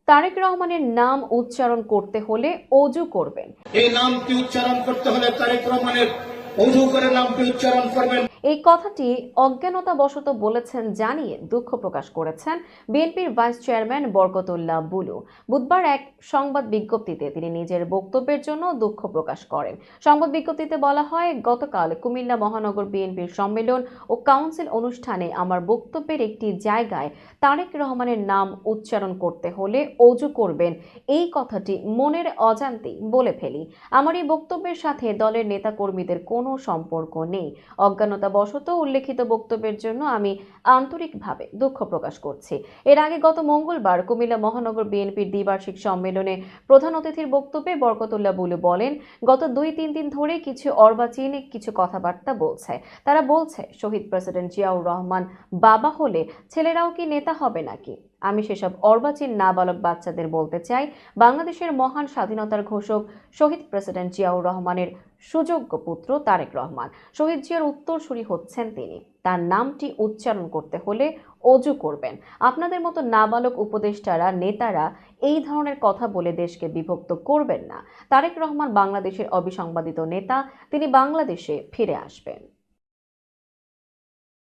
তারেক রহমানের নাম উচ্চারণ করতে হলে অজু করবেন। এই নামটি উচ্চারণ করতে হলে তারেক রহমানের অজু করে নামটি উচ্চারণ করবেন। এই কথাটি অজ্ঞানতাবশত বলেছেন জানিয়ে দুঃখ প্রকাশ করেছেন বিএনপির ভাইস চেয়ারম্যান বরকতুল্লাহ বুলু। বুধবার এক সংবাদ বিজ্ঞপ্তিতে তিনি নিজের বক্তব্যের জন্য দুঃখ প্রকাশ করেন। সংবাদ বিজ্ঞপ্তিতে বলা হয়, গতকাল কুমিল্লা মহানগর বিএনপির সম্মেলন ও কাউন্সিল অনুষ্ঠানে আমার বক্তব্যের একটি জায়গায় তারেক রহমানের নাম উচ্চারণ করতে হলে অজু করবেন, এই কথাটি মনের অজান্তেই বলে ফেলি। আমার এই বক্তব্যের সাথে দলের নেতাকর্মীদের কোনো সম্পর্ক নেই। অজ্ঞানতাবশত উল্লেখিত বক্তব্যের জন্য আমি আন্তরিকভাবে দুঃখ প্রকাশ করছি। এর আগে গত মঙ্গলবার কুমিল্লা মহানগর বিএনপির দ্বিবার্ষিক সম্মেলনে প্রধান অতিথির বক্তব্যে বরকতুল্লাহ বুলু বলেন, গত 2-3 দিন ধরে কিছু অর্বাচীন কিছু কথাবার্তা বলছে। তারা বলছে শহীদ প্রেসিডেন্ট জিয়াউর রহমান বাবা হলে ছেলেরাও কি নেতা হবে নাকি? আমি সেসব অর্বাচীন নাবালক বাচ্চাদের বলতে চাই, বাংলাদেশের মহান স্বাধীনতার ঘোষক শহীদ প্রেসিডেন্ট জিয়াউর রহমানের সুযোগ্য পুত্র তারেক রহমান। শহীদ জিয়ার উত্তরসূরি হচ্ছেন তিনি। তার নামটি উচ্চারণ করতে হলে অজু করবেন। আপনাদের মতো নাবালক উপদেষ্টারা, নেতারা এই ধরনের কথা বলে দেশকে বিভক্ত করবেন না। তারেক রহমান বাংলাদেশের অবিসংবাদিত নেতা, তিনি বাংলাদেশে ফিরে আসবেন।